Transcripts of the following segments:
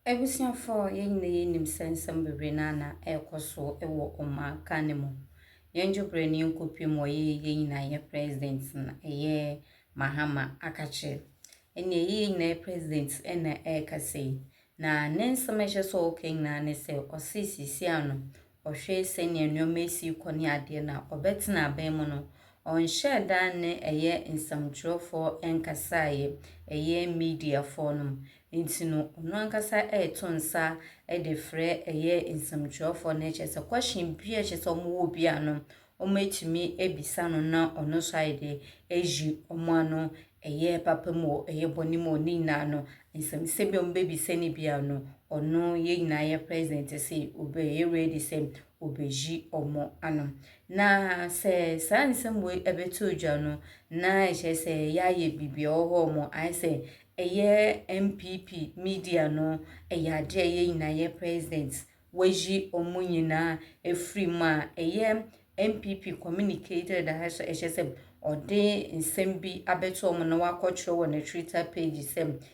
Ebusiafo yenim sensem bebre na ekoso ewo oma kanemu. Yenjo ni nkopi mo yina ye president na ye Mahama akache. Ene yina president ena ekase. Na nensem ehye so oken na ne se osisisi ano. Ohwe sene nneoma esi koni ade na obetena aban no. Onhye dan ne eye nsamtwerofo enkasaye eye media fonum. Intino no ankasa etonsa edefre eye nsamtwerofo na chese question bia chese omo bia no ometimi ebisa no na ono side eji omo ano eye papamo eye bonimo ni na no nsamsebi ombebi seni bia no ono ye na ye president say obe ye ready say obeji omo ano na se sansemwe ebeto dwa no na chese ya ye bibia oho mo I say eye NPP media no eye ade eye na ye president weji omunyina efri ma eye NPP communicated that has HSM or de nsembi abeto omo na wakotro on the Twitter page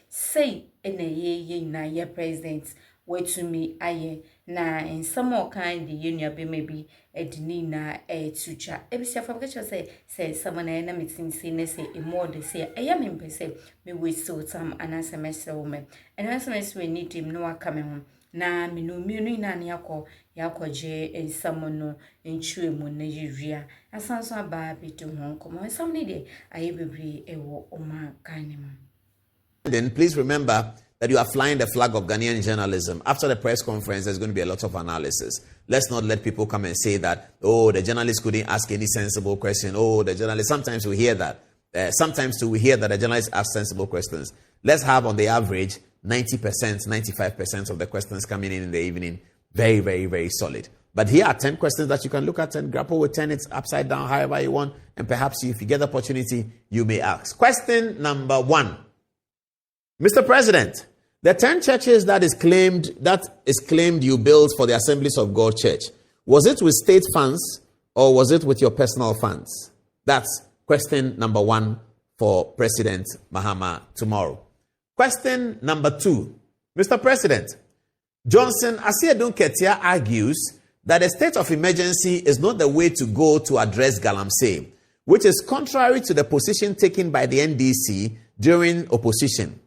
say ene ye na ye president wetumi aye na in some more kind the union be maybe edini na tucha ebisia for catch say someone na meeting say e more they say I am impese me we so time and semester woman and as we need him no come home na me no na yakọ je someone no nchue mu na yiria asanso aba bi to ho komo some need aye bebre ewo oma kanemu. Then please remember that you are flying the flag of Ghanaian journalism. After the press conference, there's going to be a lot of analysis. Let's not let people come and say that, oh, the journalist couldn't ask any sensible question. Oh, the journalist, sometimes we hear that. Sometimes too, we hear that the journalists ask sensible questions. Let's have on the average 90%, 95% of the questions coming in the evening. Very, very, very solid. But here are 10 questions that you can look at and grapple with 10. It's upside down, however you want. And perhaps if you get the opportunity, you may ask. Question number 1. Mr. President, the 10 churches that is claimed you built for the Assemblies of God Church, was it with state funds or was it with your personal funds? That's question number 1 for President Mahama tomorrow. Question number 2. Mr. President, Johnson Asiedu Ketia argues that a state of emergency is not the way to go to address Galamsey, which is contrary to the position taken by the NDC during opposition.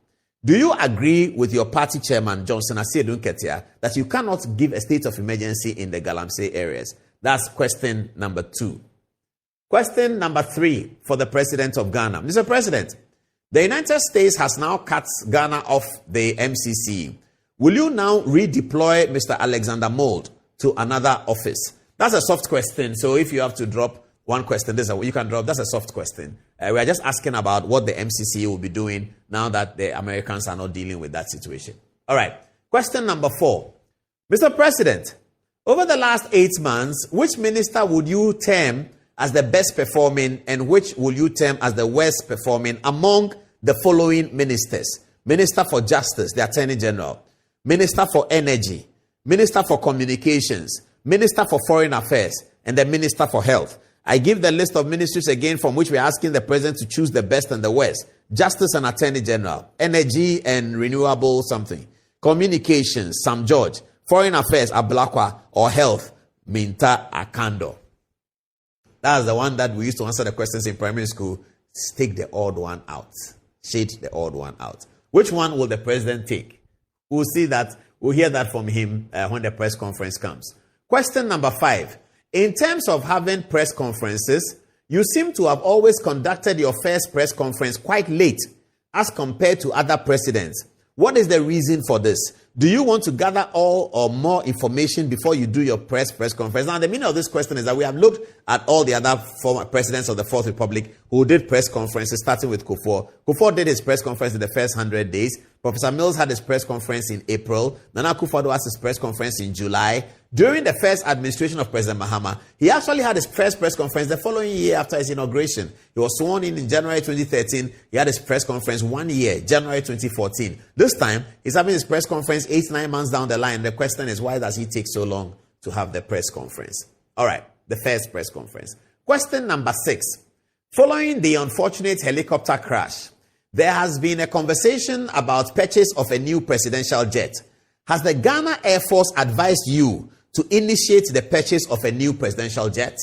Do you agree with your party chairman, Johnson Asiedu Ketia, that you cannot give a state of emergency in the Galamsey areas? That's question number 2. Question number 3 for the President of Ghana. Mr. President, the United States has now cut Ghana off the MCC. Will you now redeploy Mr. Alexander Mould to another office? That's a soft question, so if you have to drop one question, you can drop. That's a soft question. We are just asking about what the MCC will be doing now that the Americans are not dealing with that situation. All right. Question number 4. Mr. President, over the last 8 months, which minister would you term as the best performing and which will you term as the worst performing among the following ministers? Minister for Justice, the Attorney General. Minister for Energy. Minister for Communications. Minister for Foreign Affairs. And the Minister for Health. I give the list of ministries again from which we are asking the president to choose the best and the worst. Justice and Attorney General. Energy and Renewable something. Communications, Sam George. Foreign Affairs, Ablakwa. Or Health, Minta Akando. That's the one that we used to answer the questions in primary school. Take the odd one out. Shade the odd one out. Which one will the president take? We'll see that. We'll hear that from him when the press conference comes. Question number 5. In terms of having press conferences, you seem to have always conducted your first press conference quite late as compared to other presidents. What is the reason for this? Do you want to gather all or more information before you do your press conference? Now, the meaning of this question is that we have looked at all the other former presidents of the Fourth Republic who did press conferences, starting with Kufuor. Kufuor did his press conference in the first 100 days. Professor Mills had his press conference in April. Nana Akufo-Addo has his press conference in July. During the first administration of President Mahama, he actually had his first press conference the following year after his inauguration. He was sworn in January 2013. He had his press conference 1 year, January 2014. This time, he's having his press conference 8-9 months down the line. The question is, why does he take so long to have the press conference? All right, the first press conference. Question number 6. Following the unfortunate helicopter crash, there has been a conversation about purchase of a new presidential jet. Has the Ghana Air Force advised you to initiate the purchase of a new presidential jet?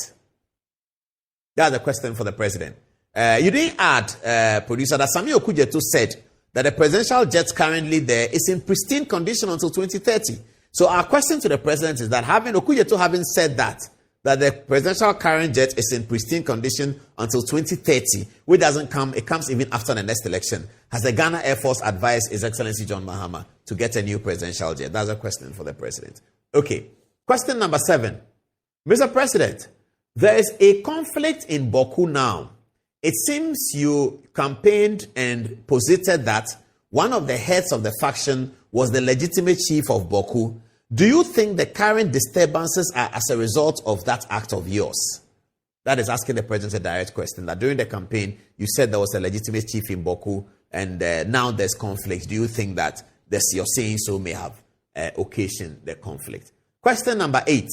That's the question for the president. You didn't add, producer, that Sami Okujeto said that the presidential jet currently there is in pristine condition until 2030. So our question to the president is that Okujeto having said that the presidential current jet is in pristine condition until 2030, which doesn't come, it comes even after the next election. Has the Ghana Air Force advised His Excellency John Mahama to get a new presidential jet? That's a question for the president. Okay. Question number 7. Mr. President, there is a conflict in Boku now. It seems you campaigned and posited that one of the heads of the faction was the legitimate chief of Boku. Do you think the current disturbances are as a result of that act of yours? That is asking the president a direct question. That during the campaign, you said there was a legitimate chief in Boku, and now there's conflict. Do you think that your saying so may have occasioned the conflict? Question number 8.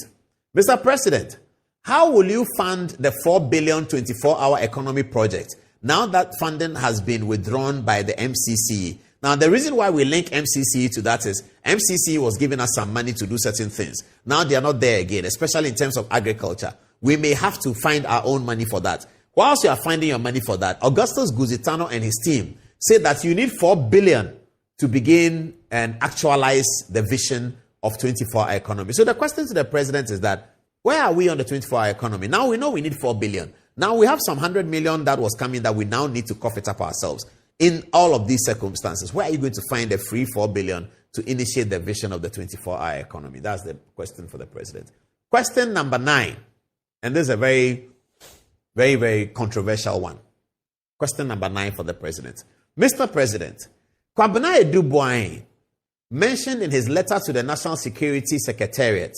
Mr. President, how will you fund the 4 billion 24-hour economy project now that funding has been withdrawn by the MCC? Now, the reason why we link MCC to that is MCC was giving us some money to do certain things. Now they are not there again, especially in terms of agriculture. We may have to find our own money for that. Whilst you are finding your money for that, Augustus Guzitano and his team said that you need 4 billion to begin and actualize the vision of 24-hour economy. So the question to the president is that, where are we on the 24-hour economy? Now we know we need 4 billion. Now we have some 100 million that was coming that we now need to cough it up ourselves. In all of these circumstances, where are you going to find a free 4 billion to initiate the vision of the 24-hour economy? That's the question for the president. Question number 9. And this is a very, very, very controversial one. Question number 9 for the president. Mr. President, Kwabena Edubuahin mentioned in his letter to the National Security Secretariat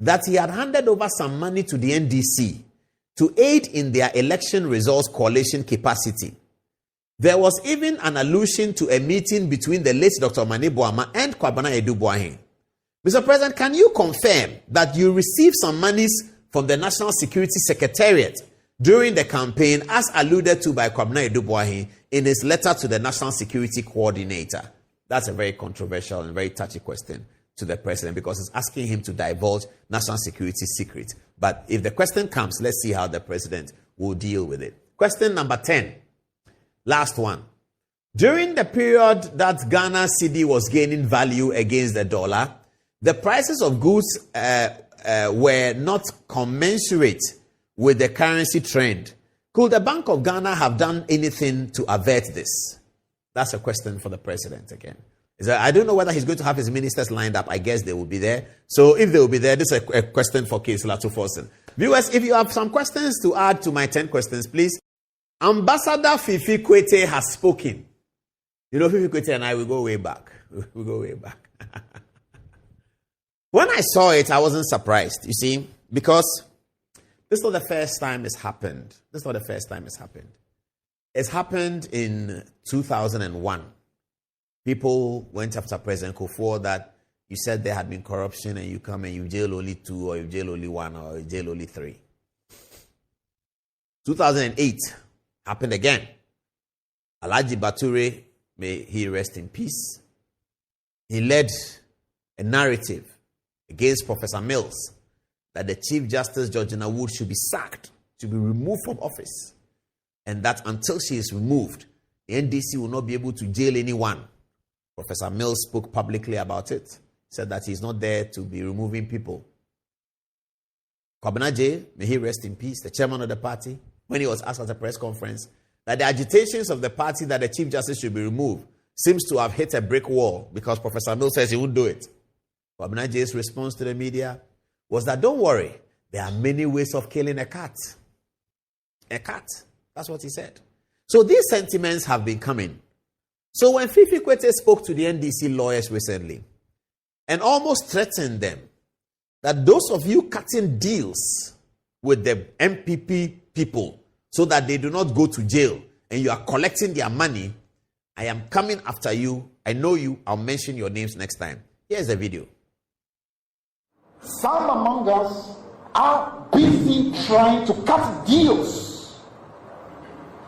that he had handed over some money to the NDC to aid in their election results coalition capacity. There was even an allusion to a meeting between the late Dr. Mani Boama and Kwabena Edubuahin. Mr. President, can you confirm that you received some monies from the National Security Secretariat during the campaign as alluded to by Kwabena Edubuahin in his letter to the National Security Coordinator? That's a very controversial and very touchy question to the president because it's asking him to divulge national security secrets. But if the question comes, let's see how the president will deal with it. Question number 10. Last one. During the period that Ghana cedi was gaining value against the dollar, the prices of goods were not commensurate with the currency trend. Could the Bank of Ghana have done anything to avert this? That's a question for the president again. I don't know whether he's going to have his ministers lined up. I guess they will be there. So if they will be there, this is a question for Case Latuforsen. Viewers, if you have some questions to add to my 10 questions, please. Ambassador Fifi Kwete has spoken. You know, Fifi Kwete and I, we go way back. We go way back. When I saw it, I wasn't surprised, you see, because this is not the first time it's happened. It's happened in 2001. People went after President Kufuor that you said there had been corruption and you come and you jail only 2 or you jail only 1 or you jail only 3. 2008 happened again. Alhaji Bature, may he rest in peace. He led a narrative against Professor Mills that the Chief Justice Georgina Wood should be sacked, should be removed from office, and that until she is removed, the NDC will not be able to jail anyone. Professor Mills spoke publicly about it, said that he's not there to be removing people. Kwabena J, may he rest in peace, the chairman of the party, when he was asked at a press conference that the agitations of the party that the Chief Justice should be removed seems to have hit a brick wall because Professor Mills says he won't do it. Kwabena J's response to the media was that, don't worry, there are many ways of killing a cat. A cat. That's what he said. So these sentiments have been coming. So when Fifi Kwete spoke to the NDC lawyers recently and almost threatened them that those of you cutting deals with the NPP people so that they do not go to jail and you are collecting their money, I am coming after you. I know you. I'll mention your names next time. Here's the video. Some among us are busy trying to cut deals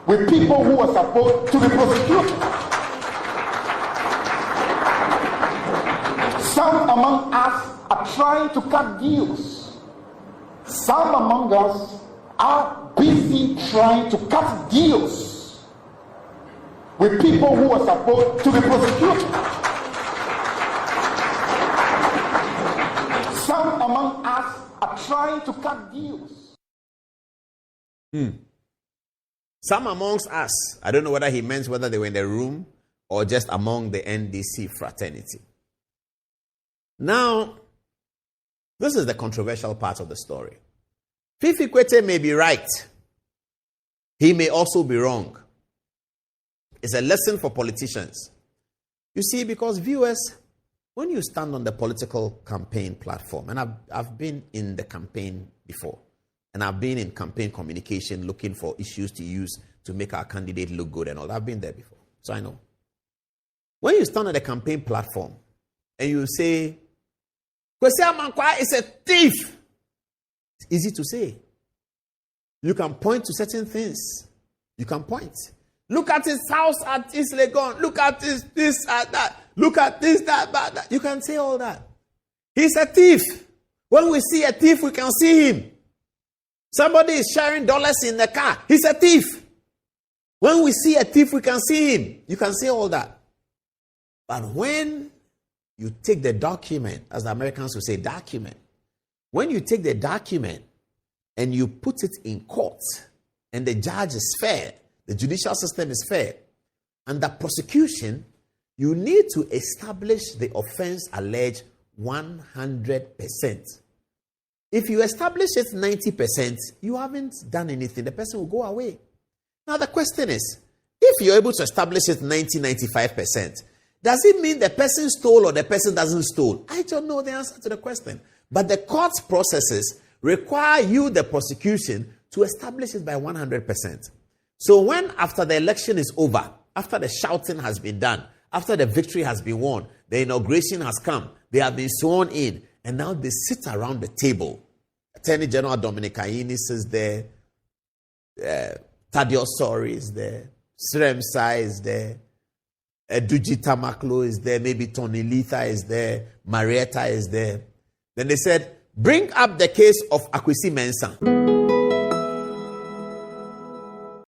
with people who are supposed to be prosecuted. Some among us are trying to cut deals. Some among us are busy trying to cut deals with people who are supposed to be prosecuted. Some among us are trying to cut deals. Some amongst us, I don't know whether he meant whether they were in the room or just among the NDC fraternity. Now, this is the controversial part of the story. Fifi Kwete may be right. He may also be wrong. It's a lesson for politicians. You see, because viewers, when you stand on the political campaign platform, and I've been in the campaign before, and I've been in campaign communication looking for issues to use to make our candidate look good and all. I've been there before, so I know. When you stand on the campaign platform and you say, Kwesi Amankwa is a thief, it's easy to say. You can point to certain things. You can point. Look at his house at East Legon. Look at this at that. Look at this, that. You can say all that. He's a thief. When we see a thief, we can see him. Somebody is sharing dollars in the car. He's a thief. When we see a thief, we can see him. You can say all that. But when you take the document, as the Americans would say, document. When you take the document and you put it in court, and the judge is fair, the judicial system is fair, and the prosecution, you need to establish the offense alleged 100%. If you establish it 90%, you haven't done anything. The person will go away. Now the question is, if you're able to establish it 90-95%, does it mean the person stole or the person doesn't stole? I don't know the answer to the question. But the court processes require you, the prosecution, to establish it by 100%. So when after the election is over, after the shouting has been done, after the victory has been won, the inauguration has come, they have been sworn in, and now they sit around the table. Attorney General Dominic Ayinis is there, Thaddeus Sori is there, Sremsa is there, Duji Tamaklo is there, maybe Tony Letha is there, Marietta is there. Then they said, bring up the case of Akwesi Mensah.